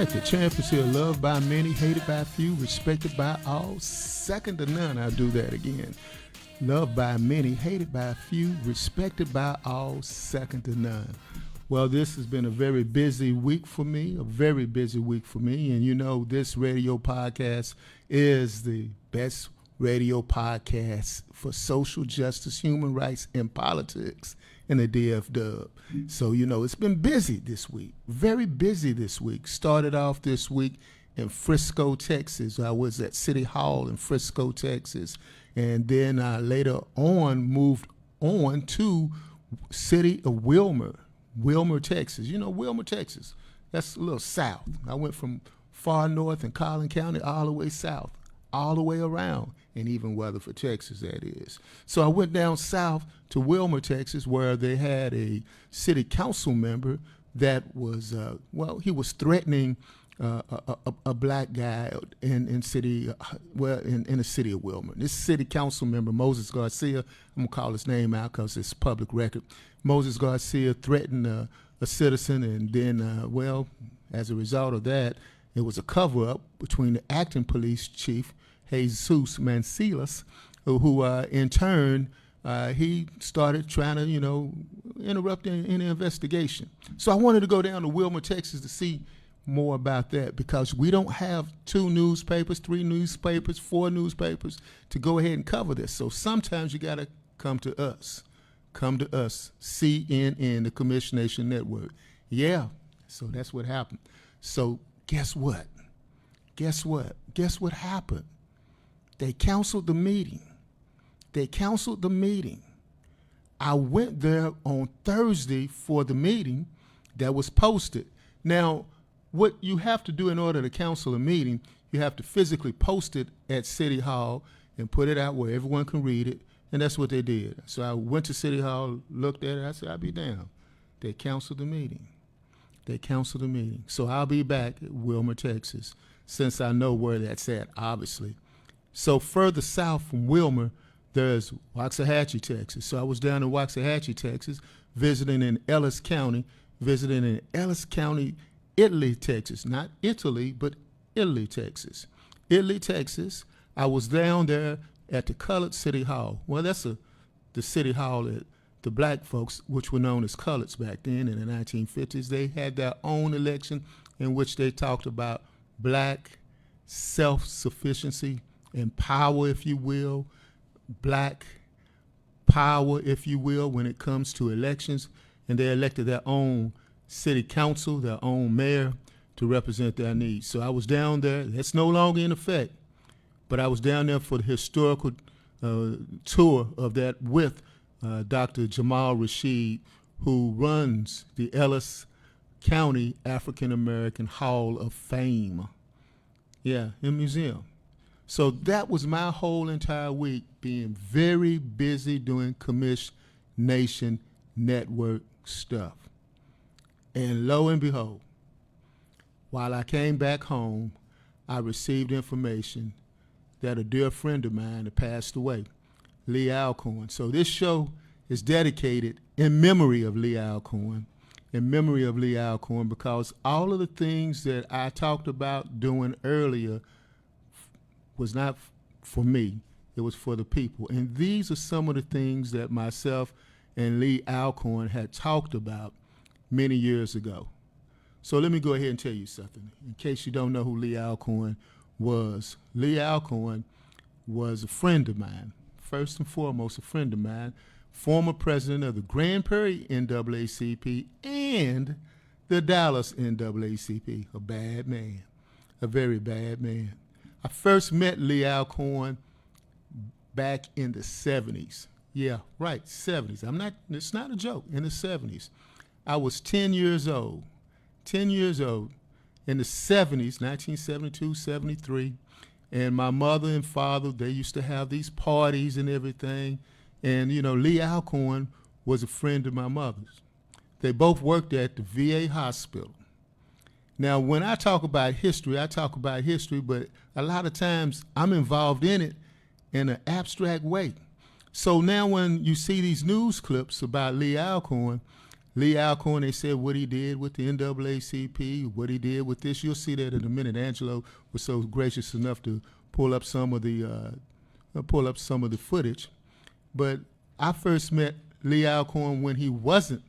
right, the champ is here, loved by many, hated by few, respected by all, second to none. I'll do that again. Loved by many, hated by few, respected by all, second to none. Well, this has been a very busy week for me, And you know, this radio podcast is the best radio podcast for social justice, human rights, and politics in the DF-Dub. So, you know, it's been busy this week, very busy this week. Started off this week in Frisco, Texas. I was at City Hall in Frisco, Texas. And then I later on moved on to city of Wilmer, Texas. You know, Wilmer, Texas, that's a little south. I went from far north in Collin County all the way south, all the way around, and even Weatherford, Texas, that is. So I went down south to Wilmer, Texas, where they had a city council member that was, he was threatening a black guy in the city of Wilmer. This city council member, Moses Garcia, I'm going to call his name out because it's public record. Moses Garcia threatened a citizen, and then, as a result of that, it was a cover-up between the acting police chief, Jesus Mancilas, who in turn, he started trying to, interrupt any investigation. So I wanted to go down to Wilmer, Texas to see more about that, because we don't have 2 newspapers, 3 newspapers, 4 newspapers to go ahead and cover this. So sometimes you got to come to us, CNN, the Commission Nation Network. Yeah, so that's what happened. So guess what? Guess what happened? They canceled the meeting. I went there on Thursday for the meeting that was posted. Now, what you have to do in order to cancel a meeting, you have to physically post it at City Hall and put it out where everyone can read it, and that's what they did. So I went to City Hall, looked at it, I said, I'll be down. They canceled the meeting. So I'll be back at Wilmer, Texas, since I know where that's at, obviously. So further south from Wilmer, there's Waxahachie, Texas. So I was down in Waxahachie, Texas, visiting in Ellis County, Italy, Texas. Not Italy, but Italy, Texas. I was down there at the Colored City Hall. Well, that's the city hall that the black folks, which were known as Coloreds back then in the 1950s, they had their own election in which they talked about black self-sufficiency and power, if you will, black power, if you will, when it comes to elections. And they elected their own city council, their own mayor, to represent their needs. So I was down there. That's no longer in effect, but I was down there for the historical tour of that with Dr. Jamal Rashid, who runs the Ellis County African American Hall of Fame. Yeah, in museum. So that was my whole entire week, being very busy doing Commission Nation Network stuff. And lo and behold, while I came back home, I received information that a dear friend of mine had passed away, Lee Alcorn. So this show is dedicated in memory of Lee Alcorn, because all of the things that I talked about doing earlier was not for me, it was for the people. And these are some of the things that myself and Lee Alcorn had talked about many years ago. So let me go ahead and tell you something, in case you don't know who Lee Alcorn was. Lee Alcorn was a friend of mine, first and foremost a friend of mine, former president of the Grand Prairie NAACP and the Dallas NAACP, a bad man, a very bad man. I first met Lee Alcorn back in the 70s. Yeah, right, 70s. It's not a joke, in the 70s. I was 10 years old in the 70s, 1972, 73, and my mother and father, they used to have these parties and everything, and, Lee Alcorn was a friend of my mother's. They both worked at the VA hospital. Now, when I talk about history, but a lot of times I'm involved in it in an abstract way. So now when you see these news clips about Lee Alcorn, Lee Alcorn, they said what he did with the NAACP, what he did with this. You'll see that in a minute. Angelo was so gracious enough to pull up some of the footage. But I first met Lee Alcorn when he wasn't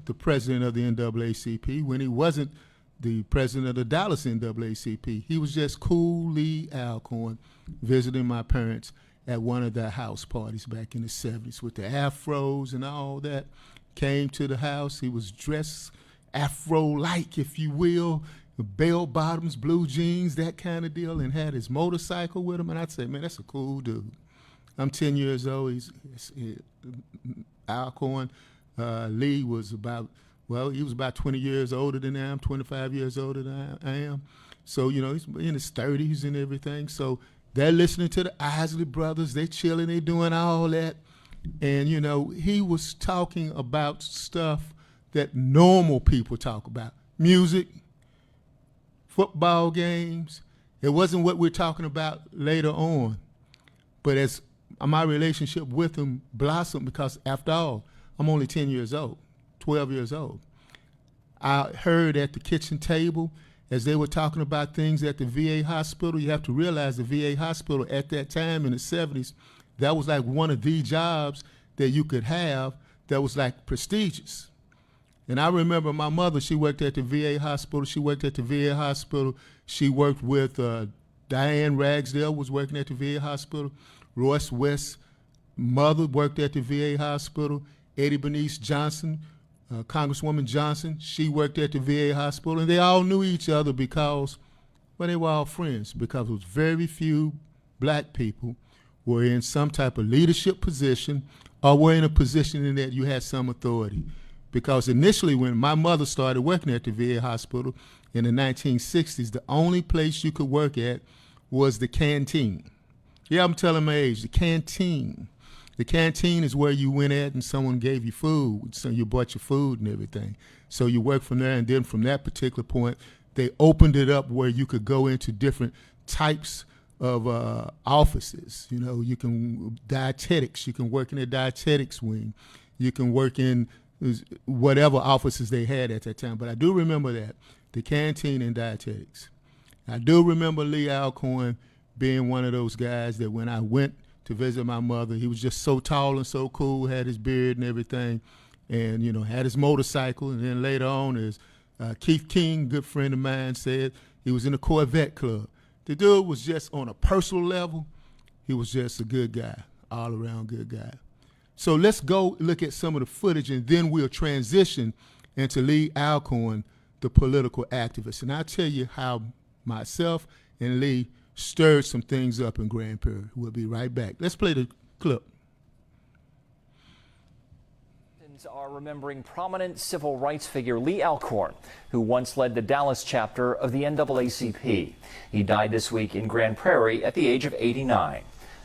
the president of the NAACP, when he wasn't the president of the Dallas NAACP. He was just cool Lee Alcorn visiting my parents at one of their house parties back in the 70s with the afros and all that. Came to the house, he was dressed afro-like, if you will, bell bottoms, blue jeans, that kind of deal, and had his motorcycle with him. And I'd say, man, that's a cool dude. I'm 10 years old. Alcorn. Lee was he was about 20 years older than I am, 25 years older than I am. So, he's in his 30s and everything. So they're listening to the Isley Brothers. They chilling, they doing all that. And, he was talking about stuff that normal people talk about. Music, football games. It wasn't what we're talking about later on. But as my relationship with him blossomed, because after all, I'm only 10 years old, 12 years old. I heard at the kitchen table as they were talking about things at the VA hospital. You have to realize the VA hospital at that time in the 70s, that was like one of the jobs that you could have that was like prestigious. And I remember my mother, she worked at the VA hospital. She worked with Diane Ragsdale was working at the VA hospital. Royce West's mother worked at the VA hospital. Eddie Bernice Johnson, Congresswoman Johnson, she worked at the VA hospital. And they all knew each other because, they were all friends, because it was very few black people were in some type of leadership position or were in a position in that you had some authority. Because initially when my mother started working at the VA hospital in the 1960s, the only place you could work at was the canteen. Yeah, I'm telling my age, the canteen. The canteen is where you went at and someone gave you food, so you bought your food and everything. So you worked from there, and then from that particular point, they opened it up where you could go into different types of offices. You can dietetics. You can work in the dietetics wing. You can work in whatever offices they had at that time. But I do remember that, the canteen and dietetics. I do remember Lee Alcorn being one of those guys that when I went to visit my mother, he was just so tall and so cool, had his beard and everything, and, had his motorcycle. And then later on, as Keith King, good friend of mine, said, he was in the Corvette Club. The dude was just on a personal level, he was just a good guy, all around good guy. So let's go look at some of the footage, and then we'll transition into Lee Alcorn, the political activist. And I'll tell you how myself and Lee stirred some things up in Grand Prairie. We'll be right back. Let's play the clip. Are remembering prominent civil rights figure Lee Alcorn, who once led the Dallas chapter of the NAACP. He died this week in Grand Prairie at the age of 89.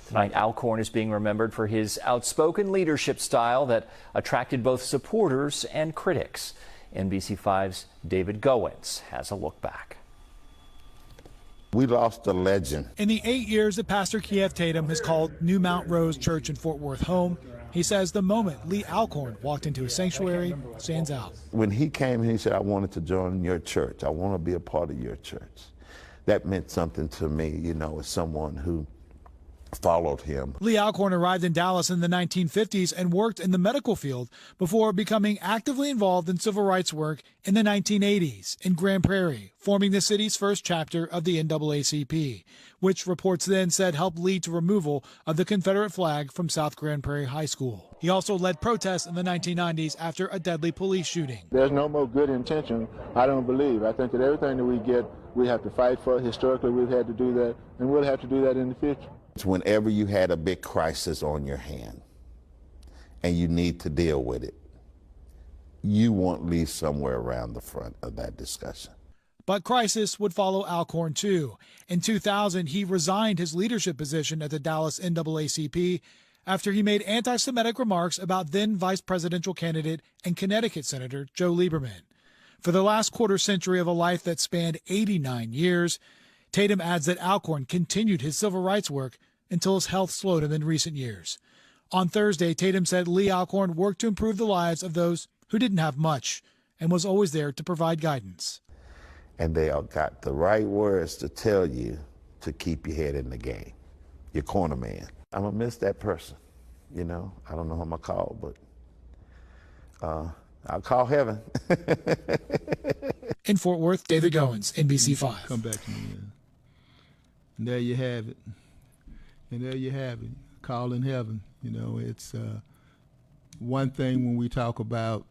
Tonight, Alcorn is being remembered for his outspoken leadership style that attracted both supporters and critics. NBC5's David Goins has a look back. We lost a legend. In the 8 years that Pastor Kiev Tatum has called New Mount Rose Church in Fort Worth home, he says the moment Lee Alcorn walked into his sanctuary stands out. When he came and he said, I wanted to join your church, I want to be a part of your church, that meant something to me, as someone who followed him. Lee Alcorn arrived in Dallas in the 1950s and worked in the medical field before becoming actively involved in civil rights work in the 1980s in Grand Prairie, forming the city's first chapter of the NAACP, which reports then said helped lead to removal of the Confederate flag from South Grand Prairie High School. He also led protests in the 1990s after a deadly police shooting. There's no more good intention, I don't believe. I think that everything that we get, we have to fight for. Historically, we've had to do that, and we'll have to do that in the future. Whenever you had a big crisis on your hand and you need to deal with it, you want Lee somewhere around the front of that discussion. But crisis would follow Alcorn too. In 2000, he resigned his leadership position at the Dallas NAACP after he made anti-Semitic remarks about then vice presidential candidate and Connecticut Senator Joe Lieberman. For the last quarter century of a life that spanned 89 years, Tatum adds that Alcorn continued his civil rights work until his health slowed him in recent years. On Thursday, Tatum said Lee Alcorn worked to improve the lives of those who didn't have much and was always there to provide guidance. And they all got the right words to tell you to keep your head in the game. Your corner man. I'm gonna miss that person. You know, I don't know who I'm gonna call, but I'll call heaven. In Fort Worth, David Goins, NBC5. Come back to me, man. And there you have it. And there you have it. Call in heaven. You know, it's one thing when we talk about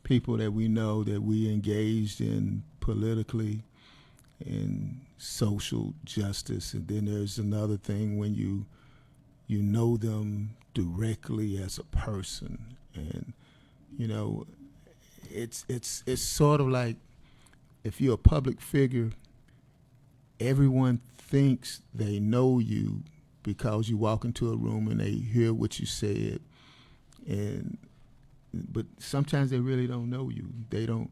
people that we know that we engaged in politically and social justice, and then there's another thing when you know them directly as a person. And you know, it's sort of like if you're a public figure, everyone thinks they know you because you walk into a room and they hear what you said, but sometimes they really don't know you. They don't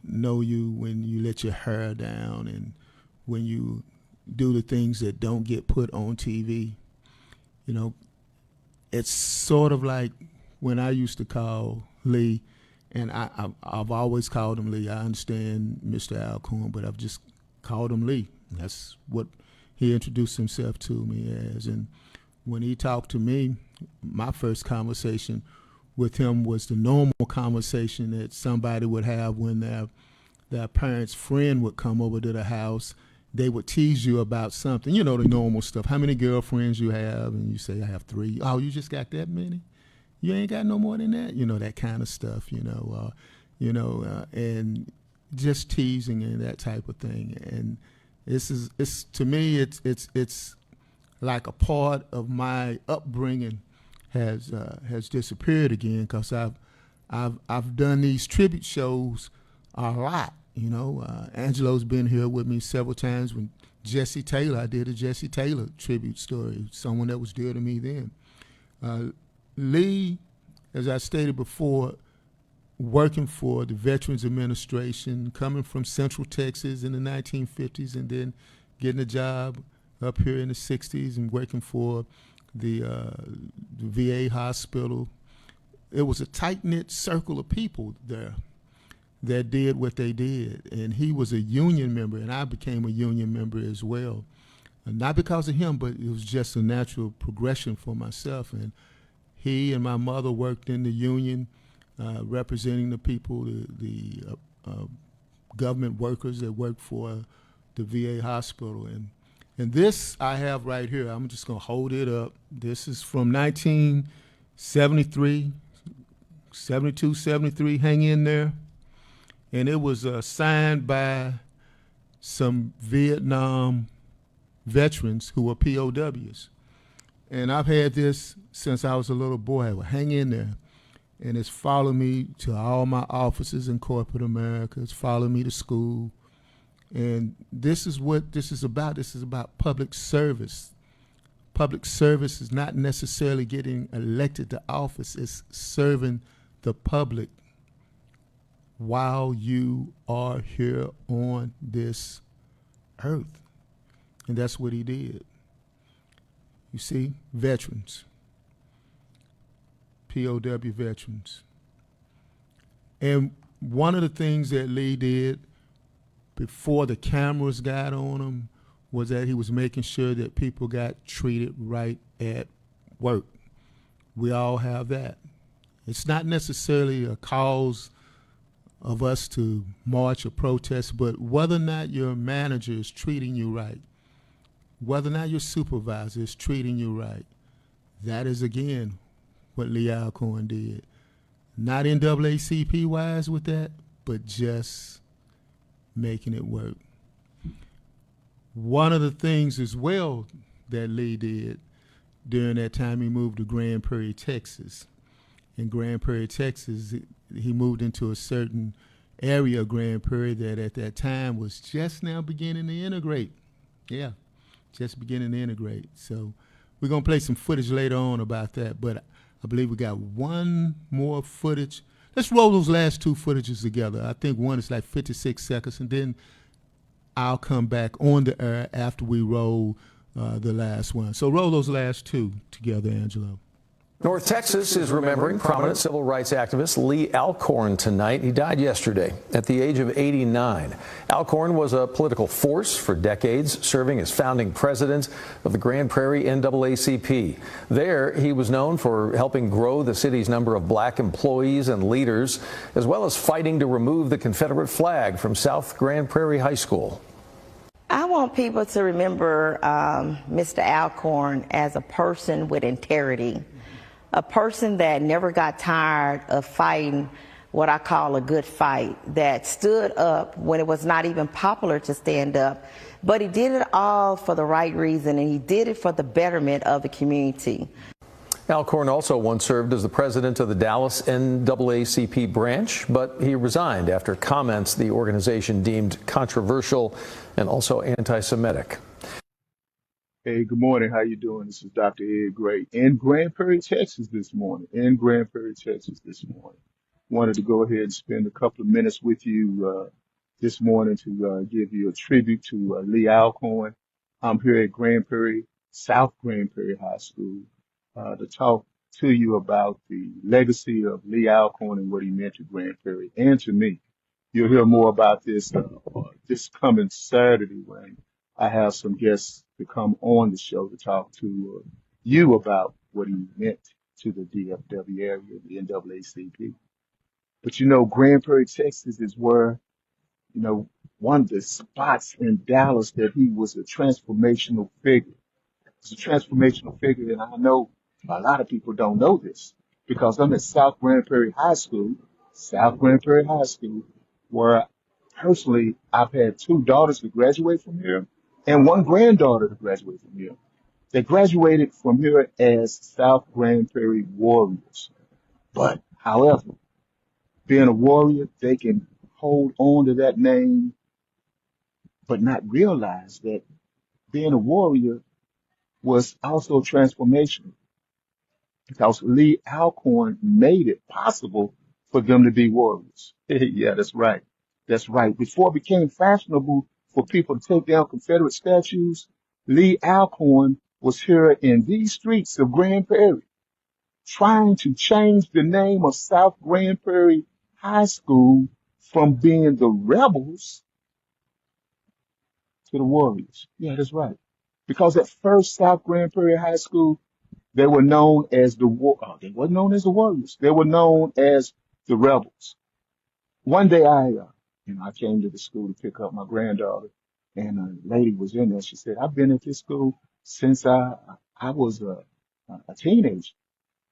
know you when you let your hair down and when you do the things that don't get put on TV. You know, it's sort of like when I used to call Lee, and I've always called him Lee. I understand Mr. Alcorn, but I've just called him Lee. That's what he introduced himself to me as. And when he talked to me, my first conversation with him was the normal conversation that somebody would have when their parents' friend would come over to the house. They would tease you about something, you know, the normal stuff. How many girlfriends you have? And you say, I have 3. Oh, you just got that many? You ain't got no more than that? You know, that kind of stuff, and just teasing and that type of thing. And it's to me, it's like a part of my upbringing has disappeared again, because I've done these tribute shows a lot. You know, Angelo's been here with me several times. When Jesse Taylor, I did a Jesse Taylor tribute story, someone that was dear to me then. Lee, as I stated before, working for the Veterans Administration, coming from Central Texas in the 1950s, and then getting a job up here in the 60s and working for the VA hospital. It was a tight-knit circle of people there that did what they did. And he was a union member, and I became a union member as well. And not because of him, but it was just a natural progression for myself. And he and my mother worked in the union, representing the people, the government workers that worked for the VA hospital. And this I have right here. I'm just going to hold it up. This is from 1973, 72, 73. Hang in there. And it was signed by some Vietnam veterans who were POWs. And I've had this since I was a little boy. I would hang in there. And it's followed me to all my offices in corporate America. It's followed me to school. And this is what this is about. This is about public service. Public service is not necessarily getting elected to office. It's serving the public while you are here on this earth. And that's what he did. You see, veterans, POW veterans. And one of the things that Lee did before the cameras got on him was that he was making sure that people got treated right at work. We all have that. It's not necessarily a cause of us to march or protest, but whether or not your manager is treating you right, whether or not your supervisor is treating you right, that is, again, what Lee Alcorn did. Not NAACP-wise with that, but just making it work. One of the things as well that Lee did during that time, he moved to Grand Prairie, Texas. In Grand Prairie, Texas, he moved into a certain area of Grand Prairie that at that time was just now beginning to integrate. Yeah, just beginning to integrate. So we're going to play some footage later on about that, but I believe we got one more footage. Let's roll those last 2 footages together. I think one is like 56 seconds, and then I'll come back on the air after we roll the last one. So roll those last 2 together, Angelo. North Texas is remembering prominent civil rights activist Lee Alcorn tonight. He died yesterday at the age of 89. Alcorn was a political force for decades, serving as founding president of the Grand Prairie NAACP. There, he was known for helping grow the city's number of black employees and leaders, as well as fighting to remove the Confederate flag from South Grand Prairie High School. I want people to remember Mr. Alcorn as a person with integrity. A person that never got tired of fighting what I call a good fight, that stood up when it was not even popular to stand up, but he did it all for the right reason, and he did it for the betterment of the community. Alcorn also once served as the president of the Dallas NAACP branch, but he resigned after comments the organization deemed controversial and also anti-Semitic. Hey, good morning. How you doing? This is Dr. Ed Gray in Grand Prairie, Texas this morning. Wanted to go ahead and spend a couple of minutes with you this morning to give you a tribute to Lee Alcorn. I'm here at Grand Prairie, South Grand Prairie High School, to talk to you about the legacy of Lee Alcorn and what he meant to Grand Prairie and to me. You'll hear more about this this coming Saturday when I have some guests to come on the show to talk to you about what he meant to the DFW area, the NAACP. But you know, Grand Prairie, Texas is where, you know, one of the spots in Dallas that he was a transformational figure. He's a transformational figure, and I know a lot of people don't know this because I'm at South Grand Prairie High School, where personally I've had 2 daughters to graduate from here and 1 granddaughter to graduate from here. They graduated from here as South Grand Prairie Warriors. But, however, being a warrior, they can hold on to that name, but not realize that being a warrior was also transformational because Lee Alcorn made it possible for them to be warriors. Yeah, that's right. That's right. Before it became fashionable for people to take down Confederate statues, Lee Alcorn was here in these streets of Grand Prairie trying to change the name of South Grand Prairie High School from being the rebels to the warriors. Yeah, that's right. Because at first, South Grand Prairie High School, they were known as they weren't known as the warriors. They were known as the rebels. One day I came to the school to pick up my granddaughter, and a lady was in there. She said, "I've been at this school since I was a teenager."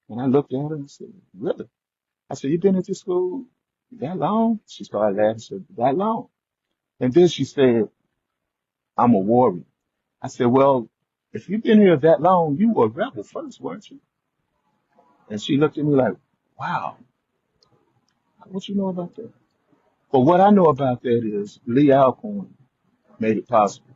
And I looked at her and said, "Really?" I said, "You've been at this school that long?" She started laughing and said, "That long?" And then she said, "I'm a warrior." I said, "Well, if you've been here that long, you were a rebel first, weren't you?" And she looked at me like, "Wow, what you know about that?" But what I know about that is Lee Alcorn made it possible.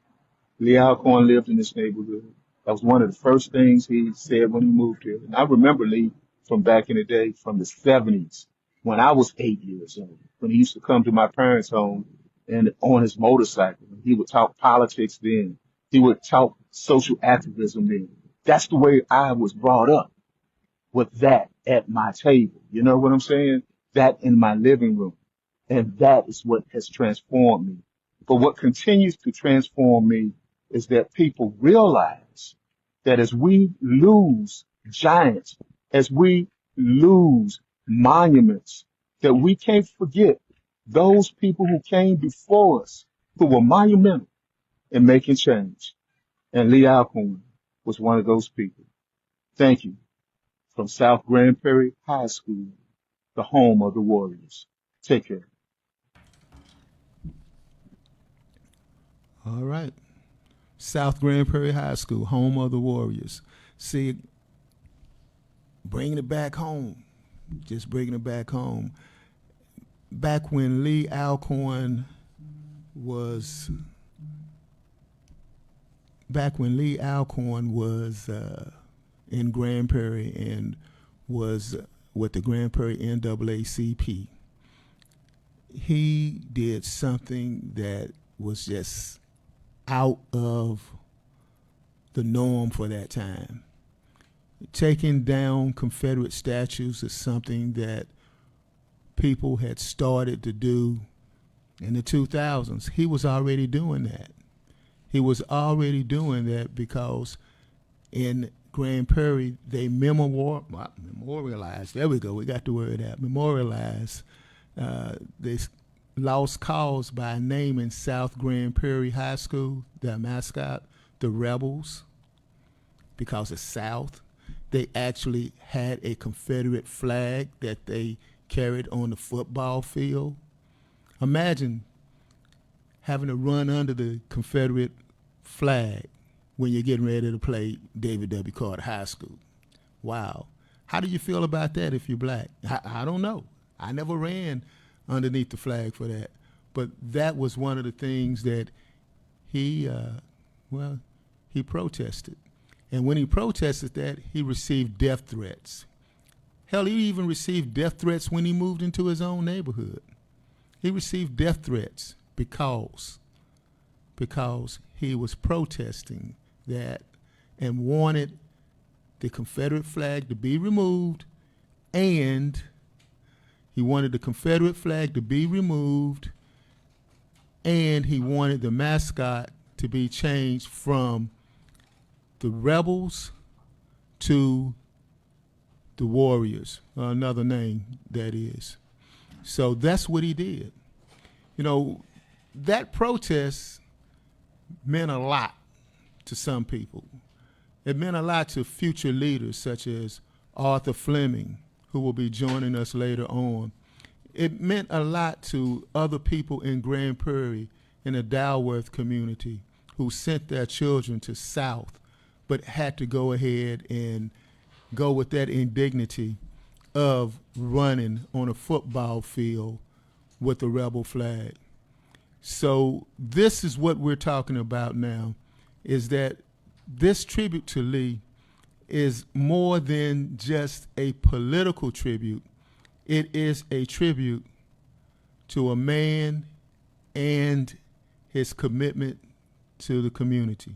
Lee Alcorn lived in this neighborhood. That was one of the first things he said when he moved here. And I remember Lee from back in the day, from the 70s, when I was 8 years old, when he used to come to my parents' home and on his motorcycle. He would talk politics then. He would talk social activism then. That's the way I was brought up, with that at my table. You know what I'm saying? That in my living room. And that is what has transformed me. But what continues to transform me is that people realize that as we lose giants, as we lose monuments, that we can't forget those people who came before us, who were monumental in making change. And Lee Alcorn was one of those people. Thank you. From South Grand Prairie High School, the home of the Warriors. Take care. All right. South Grand Prairie High School, home of the Warriors. See, bringing it back home, just bringing it back home. Back when Lee Alcorn was in Grand Prairie and was with the Grand Prairie NAACP, he did something that was just out of the norm for that time. taking down Confederate statues is something that people had started to do in the 2000s. He was already doing that. He was already doing that because in Grand Prairie, they memorialized, there we go, we got the word out, memorialized this lost cause by naming South Grand Prairie High School, their mascot, the Rebels, because it's South. They actually had a Confederate flag that they carried on the football field. Imagine having to run under the Confederate flag when you're getting ready to play David W. Carter High School. Wow. How do you feel about that if you're black? I don't know. I never ran underneath the flag for that. But that was one of the things that he protested. And when he protested that, he received death threats. Hell, he even received death threats when he moved into his own neighborhood. He received death threats because he was protesting that and wanted the Confederate flag to be removed, and he wanted the Confederate flag to be removed, and he wanted the mascot to be changed from the Rebels to the Warriors, another name that is. So that's what he did. You know, that protest meant a lot to some people. It meant a lot to future leaders such as Arthur Fleming, who will be joining us later on. It meant a lot to other people in Grand Prairie, in the Dalworth community, who sent their children to South, but had to go ahead and go with that indignity of running on a football field with the rebel flag. So this is what we're talking about now, is that this tribute to Lee is more than just a political tribute. It is a tribute to a man and his commitment to the community.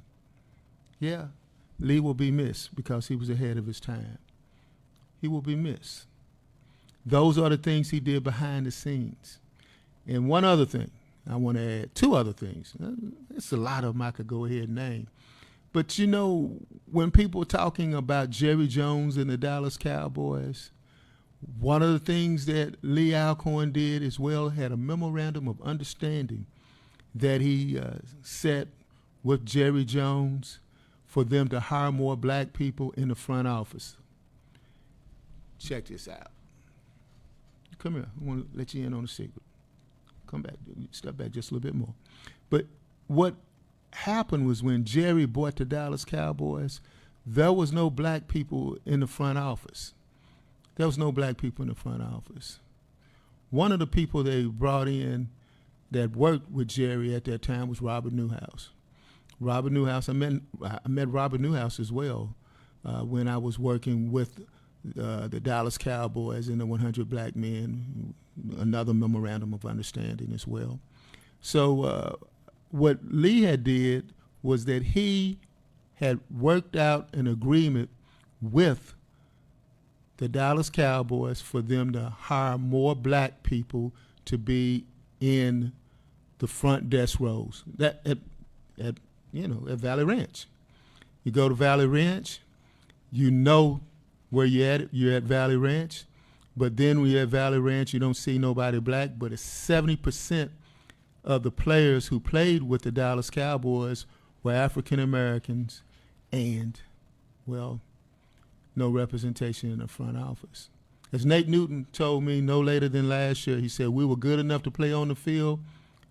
Yeah, Lee will be missed because he was ahead of his time. He will be missed. Those are the things he did behind the scenes. And one other thing, I want to add two other things. It's a lot of them I could go ahead and name. But you know, when people are talking about Jerry Jones and the Dallas Cowboys, one of the things that Lee Alcorn did as well, had a memorandum of understanding that he set with Jerry Jones for them to hire more black people in the front office. Check this out. Come here, I want to let you in on a secret. Come back, step back just a little bit more. But what happened was when Jerry bought the Dallas Cowboys, there was no black people in the front office. There was no black people in the front office. One of the people they brought in that worked with Jerry at that time was Robert Newhouse. Robert Newhouse, I met Robert Newhouse as well when I was working with the Dallas Cowboys and the 100 Black Men, another memorandum of understanding as well. So what Lee had did was that he had worked out an agreement with the Dallas Cowboys for them to hire more black people to be in the front desk roles. That at Valley Ranch. You go to Valley Ranch, you know where you're at. You're at Valley Ranch, but then when you're at Valley Ranch, you don't see nobody black. But it's 70% of the players who played with the Dallas Cowboys were African Americans, and well, no representation in the front office. As Nate Newton told me no later than last year, he said we were good enough to play on the field,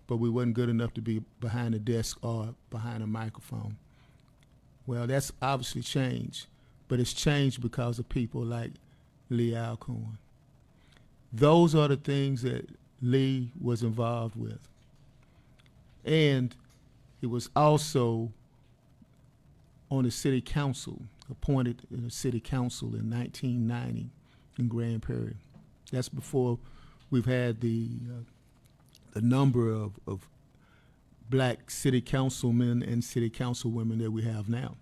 but we wasn't good enough to be behind a desk or behind a microphone. Well, that's obviously changed, but it's changed because of people like Lee Alcorn. Those are the things that Lee was involved with. And he was also on the city council, appointed in the city council in 1990 in Grand Prairie. That's before we've had the number of black city councilmen and city councilwomen that we have now.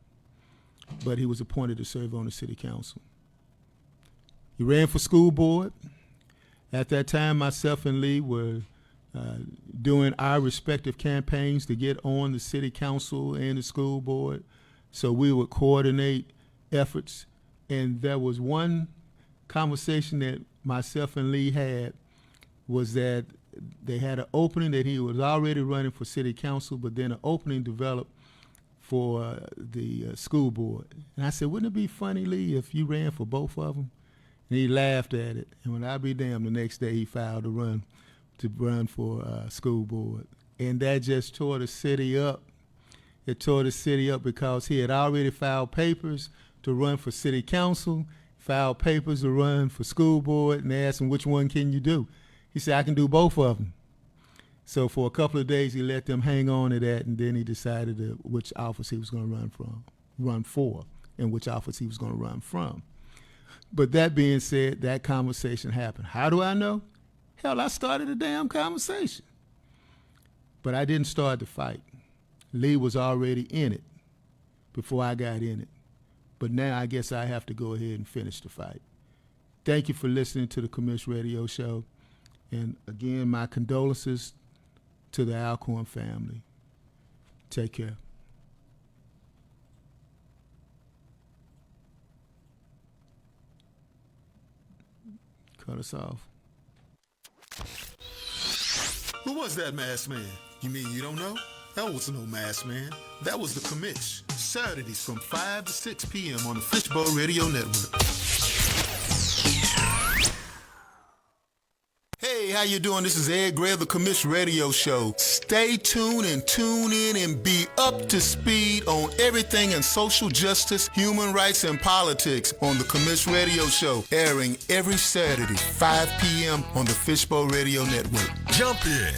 but he was appointed to serve on the city council. He ran for school board. At that time, myself and Lee were doing our respective campaigns to get on the city council and the school board, so we would coordinate efforts. And there was one conversation that myself and Lee had, was that they had an opening that he was already running for city council, but then an opening developed for the school board. And I said, wouldn't it be funny, Lee, if you ran for both of them? And he laughed at it. And when I be damned, the next day he filed to run for school board. And that just tore the city up. It tore the city up because he had already filed papers to run for city council, filed papers to run for school board, and they asked him, which one can you do? He said, I can do both of them. So for a couple of days, he let them hang on to that, and then he decided which office he was going to run for, and which office he was going to run from. But that being said, that conversation happened. How do I know? Hell, I started a damn conversation. But I didn't start the fight. Lee was already in it before I got in it. But now I guess I have to go ahead and finish the fight. Thank you for listening to the Commish Radio Show. And again, my condolences to the Alcorn family. Take care. Cut us off. Who was that masked man? You mean you don't know? That was no masked man. That was the Commish. Saturdays from 5 to 6 p.m. on the Fishbowl Radio Network. Hey, how you doing? This is Ed Gray of the Commish Radio Show. Stay tuned and tune in and be up to speed on everything in social justice, human rights, and politics on the Commish Radio Show, airing every Saturday, 5 p.m. on the Fishbowl Radio Network. Jump in.